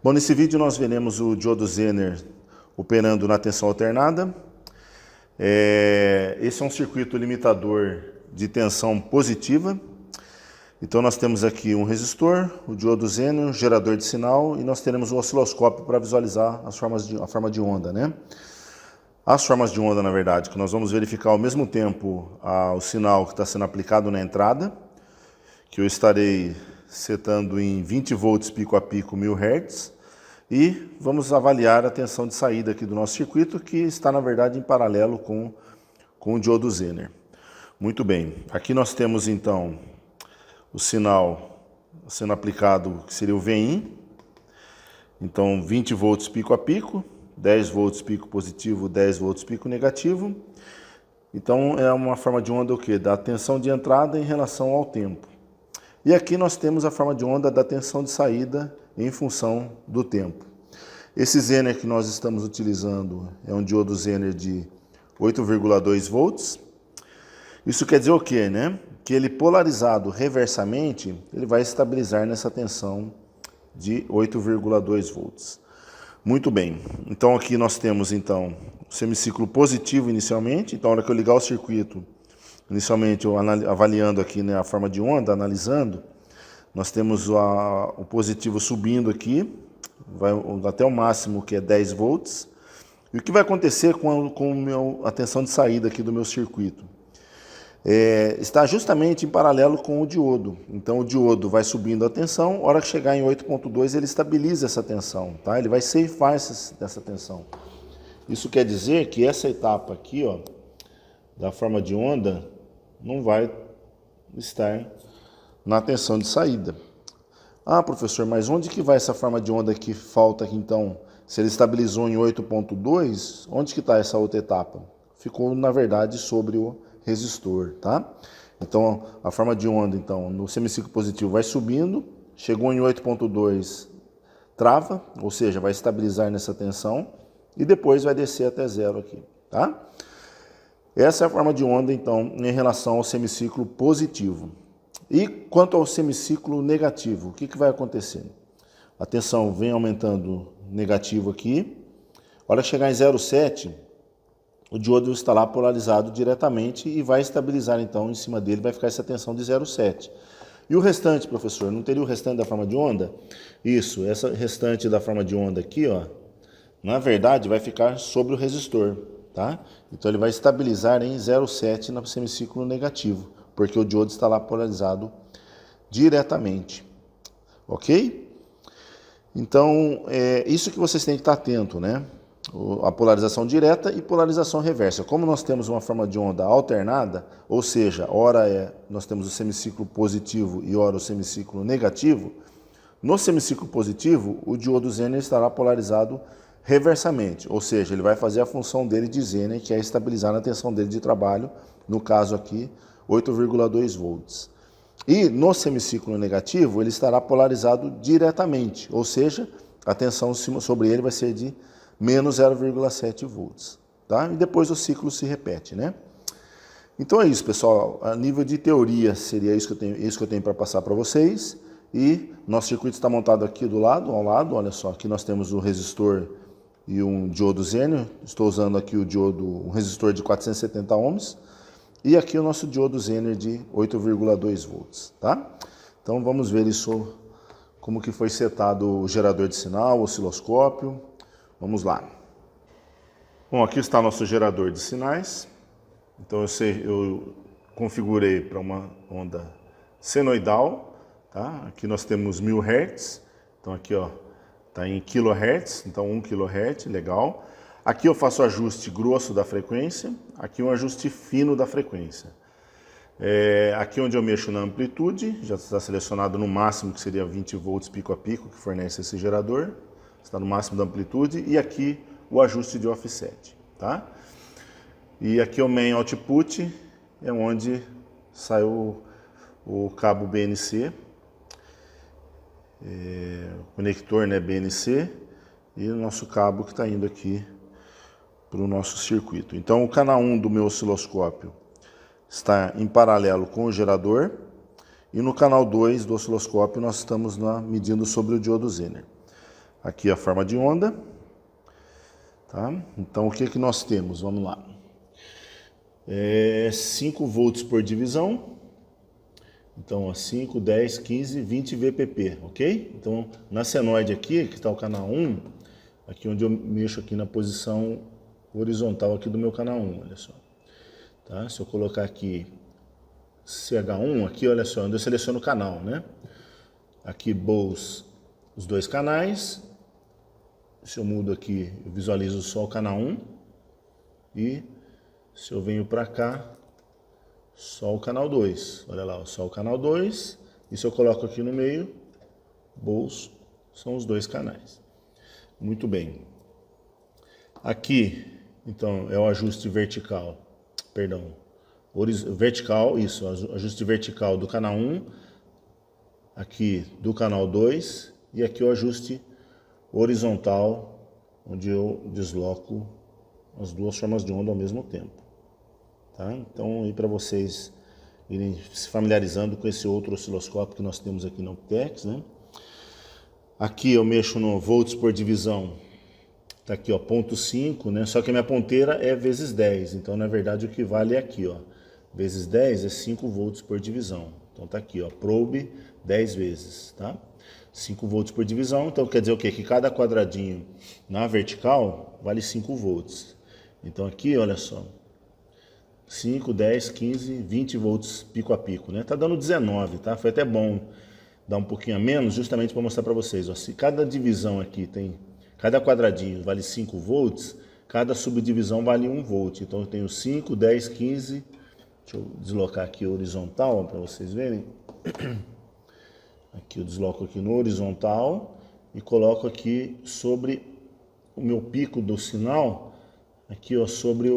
Bom, nesse vídeo nós veremos o diodo Zener operando na tensão alternada. Esse é um circuito limitador de tensão positiva. Então nós temos aqui um resistor, o diodo Zener, um gerador de sinal e nós teremos um osciloscópio para visualizar a forma de onda, né? As formas de onda, na verdade, que nós vamos verificar ao mesmo tempo o sinal que está sendo aplicado na entrada, que eu estarei setando em 20 volts pico a pico 1000 Hz, e vamos avaliar a tensão de saída aqui do nosso circuito, que está, na verdade, em paralelo com o diodo Zener. Muito bem, aqui nós temos então o sinal sendo aplicado, que seria o Vin, então 20 volts pico a pico, 10 volts pico positivo, 10 volts pico negativo. Então é uma forma de onda o quê? Da tensão de entrada em relação ao tempo. E aqui nós temos a forma de onda da tensão de saída em função do tempo. Esse Zener que nós estamos utilizando é um diodo Zener de 8,2 volts. Isso quer dizer o quê, né? Que ele polarizado reversamente, ele vai estabilizar nessa tensão de 8,2 volts. Muito bem, então aqui nós temos então o semiciclo positivo inicialmente. Então, na hora que eu ligar o circuito, inicialmente eu avaliando aqui, né, a forma de onda, analisando, nós temos o positivo subindo aqui, vai até o máximo, que é 10 volts. E o que vai acontecer com a tensão de saída aqui do meu circuito? Está justamente em paralelo com o diodo. Então o diodo vai subindo a tensão, a hora que chegar em 8,2 ele estabiliza essa tensão, tá? Ele vai ceifar essa tensão. Isso quer dizer que essa etapa aqui, ó, da forma de onda, não vai estar na tensão de saída. Ah, professor, mas onde que vai essa forma de onda que falta aqui então? Se ele estabilizou em 8,2, onde que está essa outra etapa? Ficou, na verdade, sobre o resistor, tá? Então, a forma de onda, então, no semiciclo positivo vai subindo, chegou em 8,2, trava, ou seja, vai estabilizar nessa tensão e depois vai descer até zero aqui, tá? Essa é a forma de onda, então, em relação ao semiciclo positivo. E quanto ao semiciclo negativo, o que vai acontecer? A tensão vem aumentando negativo aqui, a hora que chegar em 0,7, o diodo está lá polarizado diretamente e vai estabilizar, então, em cima dele vai ficar essa tensão de 0,7. E o restante, professor, não teria o restante da forma de onda? Isso, essa restante da forma de onda aqui, ó, na verdade, vai ficar sobre o resistor, tá? Então, ele vai estabilizar em 0,7 no semiciclo negativo, porque o diodo está lá polarizado diretamente, ok? Então, isso que vocês têm que estar atento, né? A polarização direta e polarização reversa. Como nós temos uma forma de onda alternada, ou seja, ora nós temos o semiciclo positivo e ora o semiciclo negativo, no semiciclo positivo, o diodo Zener estará polarizado reversamente, ou seja, ele vai fazer a função dele de Zener, que é estabilizar na tensão dele de trabalho, no caso aqui, 8,2 volts. E no semiciclo negativo, ele estará polarizado diretamente, ou seja, a tensão sobre ele vai ser de menos 0,7 volts, tá? E depois o ciclo se repete, né? Então é isso, pessoal. A nível de teoria seria isso que eu tenho para passar para vocês. E nosso circuito está montado aqui ao lado, olha só, aqui nós temos o resistor e um diodo Zener. Estou usando aqui um resistor de 470 ohms e aqui o nosso diodo Zener de 8,2 volts, tá? Então vamos ver isso, como que foi setado o gerador de sinal, o osciloscópio. Vamos lá. Bom, aqui está nosso gerador de sinais. Então eu configurei para uma onda senoidal, tá? Aqui nós temos 1000 Hz. Então aqui, ó, tá em kHz, então 1 kHz, legal. Aqui eu faço ajuste grosso da frequência, aqui um ajuste fino da frequência. Aqui onde eu mexo na amplitude, já está selecionado no máximo, que seria 20 volts pico a pico, que fornece esse gerador. Está no máximo da amplitude, e aqui o ajuste de offset, tá? E aqui o main output é onde sai o cabo BNC, o conector, né, BNC, e o nosso cabo que está indo aqui para o nosso circuito. Então o canal 1 do meu osciloscópio está em paralelo com o gerador, e no canal 2 do osciloscópio nós estamos medindo sobre o diodo Zener. Aqui a forma de onda. Tá? Então, o que que nós temos? Vamos lá. 5 volts por divisão. Então, ó, 5, 10, 15, 20 VPP, ok? Então, na senoide aqui, que está o canal 1, aqui onde eu mexo aqui na posição horizontal aqui do meu canal 1, olha só. Tá? Se eu colocar aqui CH1, aqui, olha só, onde eu seleciono o canal, né? Aqui, Bose, os 2 canais. Se eu mudo aqui, eu visualizo só o canal 1. E se eu venho para cá, só o canal 2. Olha lá, só o canal 2. E se eu coloco aqui no meio, Bose, são os 2 canais. Muito bem. Aqui, então, é o ajuste vertical. Perdão. Vertical, isso, ajuste vertical do canal 1. Aqui do canal 2. E aqui o ajuste horizontal, onde eu desloco as 2 formas de onda ao mesmo tempo. Tá? Então, aí para vocês irem se familiarizando com esse outro osciloscópio que nós temos aqui na Optex, né? Aqui eu mexo no volts por divisão, tá aqui, ó, 0,5, né? Só que a minha ponteira é vezes 10, então na verdade o que vale é aqui, ó, vezes 10 é 5 volts por divisão. Então tá aqui, ó, probe 10 vezes, tá? 5 volts por divisão, então quer dizer o quê? Que cada quadradinho na vertical vale 5 volts. Então aqui, olha só, 5, 10, 15, 20 volts pico a pico, né? Tá dando 19, tá? Foi até bom dar um pouquinho a menos, justamente para mostrar para vocês, ó. Se cada divisão aqui tem, cada quadradinho vale 5 volts, cada subdivisão vale 1 volt. Então eu tenho 5, 10, 15, deixa eu deslocar aqui horizontal para vocês verem. Aqui eu desloco aqui no horizontal e coloco aqui sobre o meu pico do sinal, aqui ó, sobre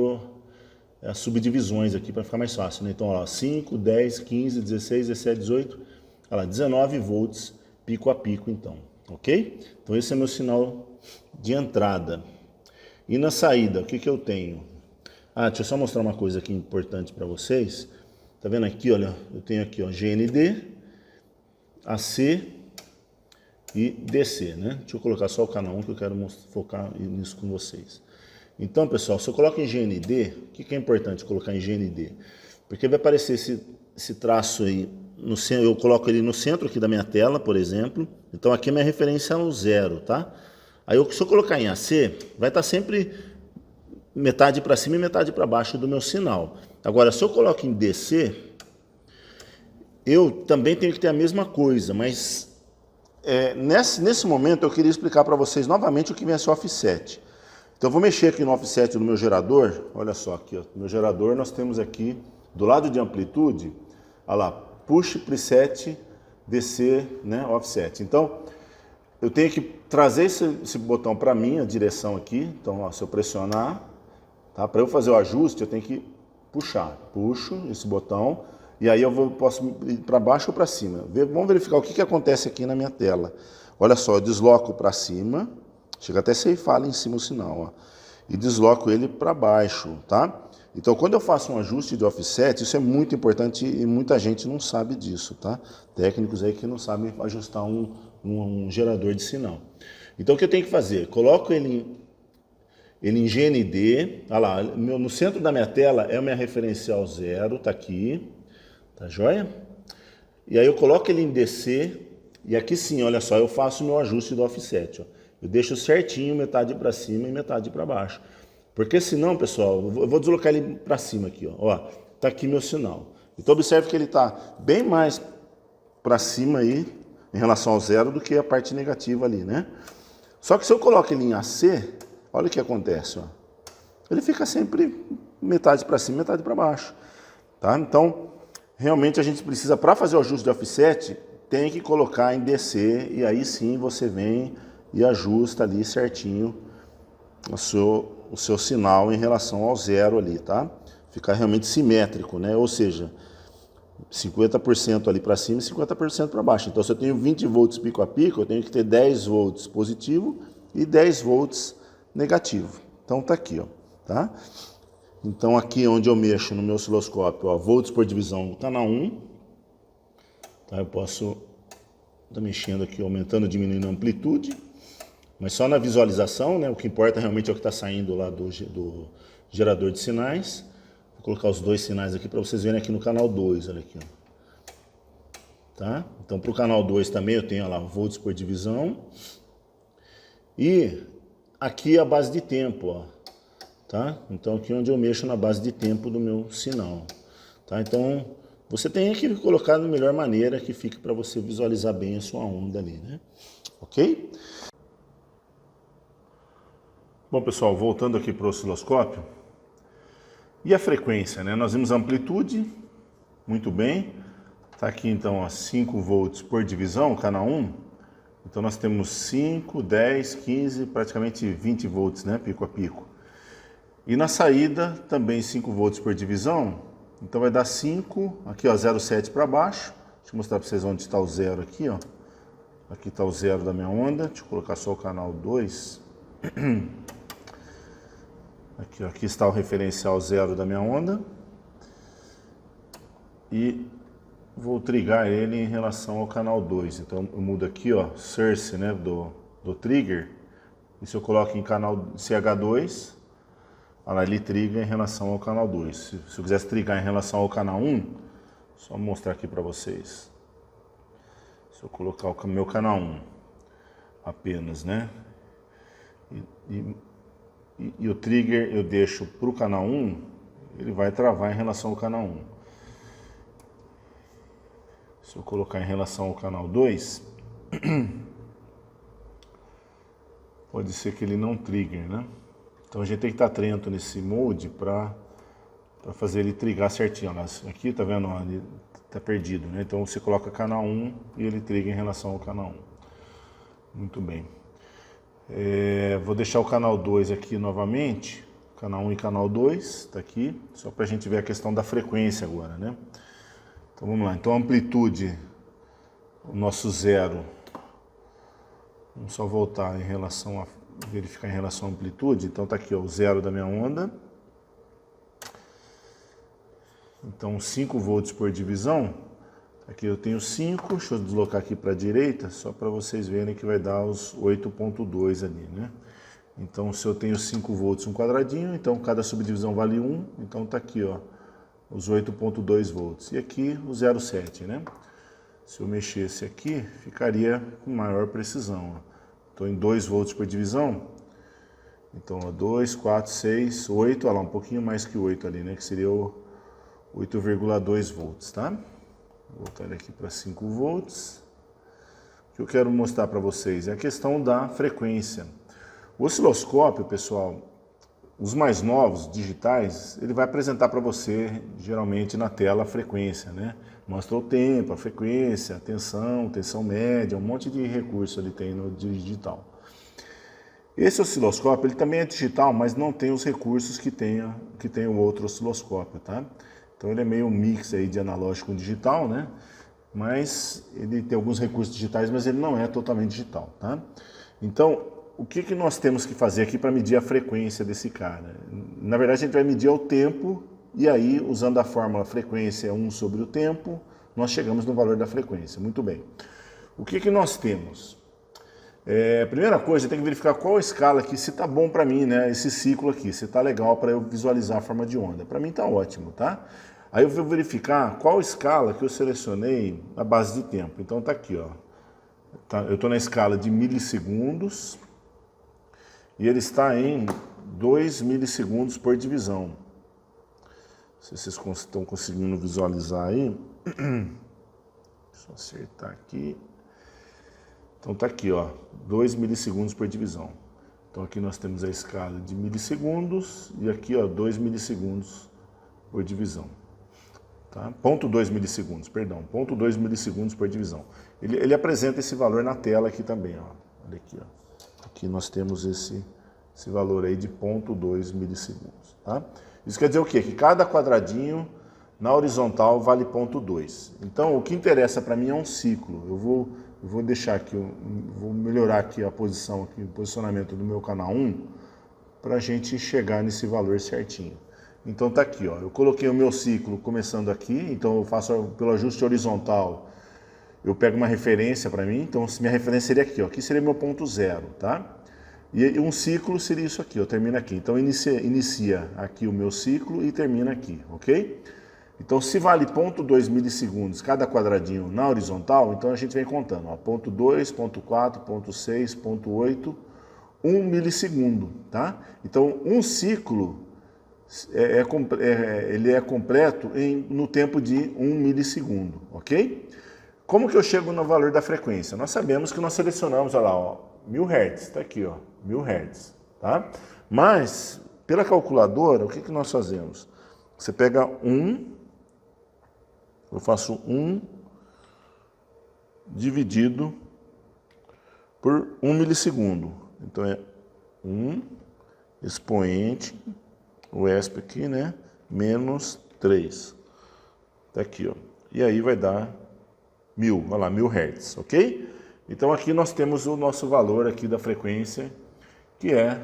as subdivisões aqui para ficar mais fácil, né? Então, ó, 5, 10, 15, 16, 17, 18, olha lá, 19 volts pico a pico, então, ok? Então, esse é meu sinal de entrada. E na saída, o que que eu tenho? Ah, deixa eu só mostrar uma coisa aqui importante para vocês. Tá vendo aqui, olha, eu tenho aqui, ó, GND, AC e DC, né? Deixa eu colocar só o canal 1 que eu quero focar nisso com vocês. Então, pessoal, se eu coloco em GND, o que é importante colocar em GND? Porque vai aparecer esse traço aí, eu coloco ele no centro aqui da minha tela, por exemplo. Então, aqui a minha referência é o 0, tá? Aí, se eu colocar em AC, vai estar sempre metade para cima e metade para baixo do meu sinal. Agora, se eu coloco em DC, eu também tenho que ter a mesma coisa, mas nesse momento eu queria explicar para vocês novamente o que vem a ser offset. Então, eu vou mexer aqui no offset do meu gerador. Olha só aqui, ó, no meu gerador nós temos aqui, do lado de amplitude, olha lá, push preset DC, né, offset. Então, eu tenho que trazer esse botão para mim, a direção aqui. Então, ó, se eu pressionar, tá, para eu fazer o ajuste, eu tenho que puxar. Puxo esse botão e aí posso ir para baixo ou para cima. Vamos verificar o que acontece aqui na minha tela. Olha só, eu desloco para cima. Chega até ceifar lá em cima o sinal, ó, e desloco ele para baixo, tá? Então, quando eu faço um ajuste de offset, isso é muito importante e muita gente não sabe disso, tá? Técnicos aí que não sabem ajustar um gerador de sinal. Então, o que eu tenho que fazer? Coloco ele em GND, olha lá, no centro da minha tela é a minha referencial 0, tá aqui, tá joia? E aí eu coloco ele em DC, e aqui sim, olha só, eu faço o meu ajuste do offset, ó. Eu deixo certinho, metade para cima e metade para baixo. Porque senão, pessoal, eu vou deslocar ele para cima aqui, ó. Tá aqui meu sinal. Então observe que ele está bem mais para cima aí, em relação ao 0, do que a parte negativa ali, né? Só que se eu coloco ele em AC, olha o que acontece, ó. Ele fica sempre metade para cima, metade para baixo, tá? Então, realmente a gente precisa, para fazer o ajuste de offset, tem que colocar em DC, e aí sim você vem e ajusta ali certinho o seu sinal em relação ao 0 ali, tá? Ficar realmente simétrico, né? Ou seja, 50% ali para cima e 50% para baixo. Então, se eu tenho 20 volts pico a pico, eu tenho que ter 10 volts positivo e 10 volts negativo. Então, tá aqui, ó, tá? Então, aqui onde eu mexo no meu osciloscópio, ó, volts por divisão, tá na 1. Tá? Eu posso estar mexendo aqui, aumentando, diminuindo a amplitude. Mas só na visualização, né, o que importa realmente é o que está saindo lá do gerador de sinais. Vou colocar os dois sinais aqui para vocês verem aqui no canal 2, olha aqui, ó. Tá? Então, para o canal 2 também eu tenho lá volts por divisão. E aqui a base de tempo, ó. Tá? Então, aqui é onde eu mexo na base de tempo do meu sinal. Tá? Então, você tem que colocar da melhor maneira que fique para você visualizar bem a sua onda ali, né? Ok? Bom, pessoal, voltando aqui para o osciloscópio. E a frequência, né? Nós vimos a amplitude, muito bem. Está aqui, então, ó, 5 volts por divisão, canal 1. Então, nós temos 5, 10, 15, praticamente 20 volts, né? Pico a pico. E na saída, também 5 volts por divisão. Então, vai dar 5, aqui, ó, 0,7 para baixo. Deixa eu mostrar para vocês onde está o zero aqui, ó. Aqui está o zero da minha onda. Deixa eu colocar só o canal 2. Aqui, ó, aqui está o referencial zero da minha onda. E vou trigar ele em relação ao canal 2. Então eu mudo aqui, ó, source, né, do trigger. E se eu coloco em canal CH2, olha lá, ele triga em relação ao canal 2. Se eu quisesse trigar em relação ao canal 1, só mostrar aqui para vocês. Se eu colocar o meu canal 1 apenas, né? E o trigger eu deixo para o canal 1, ele vai travar em relação ao canal 1. Se eu colocar em relação ao canal 2, pode ser que ele não trigger, né? Então a gente tem que estar atento nesse mode para fazer ele trigar certinho. Aqui, tá vendo? Ele tá perdido, né? Então você coloca canal 1 e ele triga em relação ao canal 1. Muito bem. Vou deixar o canal 2 aqui novamente, canal 1 e canal 2, tá aqui, só para a gente ver a questão da frequência agora, né? Então vamos lá, então a amplitude, o nosso zero, vamos só voltar em relação a, verificar em relação à amplitude, então tá aqui, ó, o zero da minha onda, então 5 volts por divisão, aqui eu tenho 5, deixa eu deslocar aqui para a direita, só para vocês verem que vai dar os 8.2 ali, né? Então, se eu tenho 5 volts um quadradinho, então cada subdivisão vale 1, então tá aqui, ó, os 8.2 volts. E aqui o 0,7, né? Se eu mexesse aqui, ficaria com maior precisão, ó. Estou em 2 volts por divisão, então, ó, 2, 4, 6, 8, olha lá, um pouquinho mais que 8 ali, né? Que seria o 8,2 volts, tá? Vou voltar aqui para 5 volts. O que eu quero mostrar para vocês é a questão da frequência. O osciloscópio, pessoal, os mais novos, digitais, ele vai apresentar para você, geralmente na tela, a frequência, né? Mostra o tempo, a frequência, a tensão, tensão média, um monte de recurso ele tem no digital. Esse osciloscópio, ele também é digital, mas não tem os recursos que tem o outro osciloscópio, tá? Então ele é meio um mix aí de analógico com digital, né? Mas ele tem alguns recursos digitais, mas ele não é totalmente digital, tá? Então, o que nós temos que fazer aqui para medir a frequência desse cara? Na verdade, a gente vai medir o tempo, e aí, usando a fórmula frequência 1 sobre o tempo, nós chegamos no valor da frequência. Muito bem. O que nós temos? Primeira coisa, tem que verificar qual a escala aqui, se está bom para mim, né? Esse ciclo aqui, se está legal para eu visualizar a forma de onda. Para mim está ótimo, tá? Aí eu vou verificar qual escala que eu selecionei a base de tempo. Então tá aqui, ó. Eu estou na escala de milissegundos e ele está em 2 milissegundos por divisão. Não sei se vocês estão conseguindo visualizar aí. Deixa eu acertar aqui. Então tá aqui, ó, 2 milissegundos por divisão. Então aqui nós temos a escala de milissegundos e aqui, ó, 2 milissegundos por divisão. Tá? 0,2 milissegundos, perdão, 0,2 milissegundos por divisão. Ele apresenta esse valor na tela aqui também, ó. Olha aqui, ó. Aqui nós temos esse valor aí de 0,2 milissegundos, tá? Isso quer dizer o quê? Que cada quadradinho na horizontal vale 0,2. Então o que interessa para mim é um ciclo. Eu vou deixar aqui, vou melhorar aqui a posição, aqui, o posicionamento do meu canal 1 para a gente chegar nesse valor certinho. Então tá aqui, ó, eu coloquei o meu ciclo começando aqui, então eu faço pelo ajuste horizontal, eu pego uma referência para mim, então minha referência seria aqui, ó, aqui seria meu ponto zero, tá? E um ciclo seria isso aqui, termina aqui. Então inicia aqui o meu ciclo e termina aqui, ok? Então se vale 0,2 milissegundos cada quadradinho na horizontal, então a gente vem contando, ó, 0,2, 0,4, 0,6, 0,8, 1 milissegundo, tá? Então um ciclo ele é completo no tempo de 1 milissegundo, ok? Como que eu chego no valor da frequência? Nós sabemos que nós selecionamos, olha lá, ó, 1000 Hz, tá aqui, ó, 1000 Hz, tá? Mas, pela calculadora, o que nós fazemos? Você pega eu faço 1 dividido por 1 milissegundo. Então é 1 expoente, o ESP aqui, né, menos 3. Tá aqui, ó. E aí vai dar 1000, olha lá, 1000 Hz, ok? Então aqui nós temos o nosso valor aqui da frequência, que é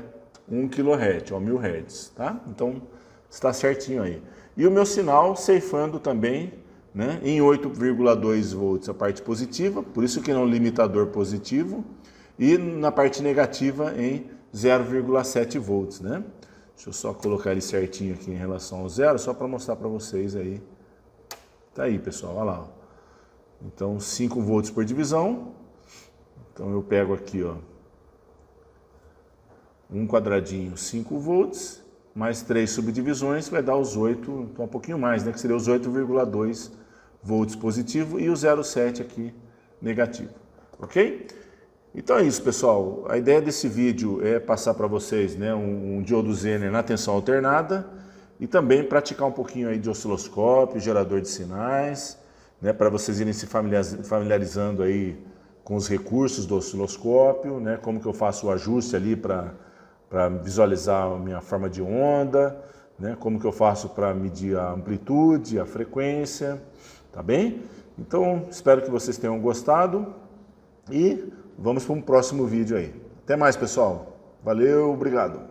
1 kHz, ó, 1000 Hz, tá? Então está certinho aí. E o meu sinal ceifando também, né, em 8,2 volts a parte positiva, por isso que é um limitador positivo, e na parte negativa em 0,7 volts, né? Deixa eu só colocar ele certinho aqui em relação ao zero, só para mostrar para vocês aí. Tá aí, pessoal, olha lá. Então, 5 volts por divisão. Então, eu pego aqui, ó, um quadradinho, 5 volts, mais 3 subdivisões, vai dar os 8, então um pouquinho mais, né? Que seria os 8,2 volts positivo e o 0,7 aqui negativo, ok? Então é isso, pessoal. A ideia desse vídeo é passar para vocês, né, um diodo Zener na tensão alternada e também praticar um pouquinho aí de osciloscópio, gerador de sinais, né, para vocês irem se familiarizando aí com os recursos do osciloscópio, né, como que eu faço o ajuste ali para visualizar a minha forma de onda, né, como que eu faço para medir a amplitude, a frequência, tá bem? Então, espero que vocês tenham gostado e vamos para um próximo vídeo aí. Até mais, pessoal. Valeu, obrigado.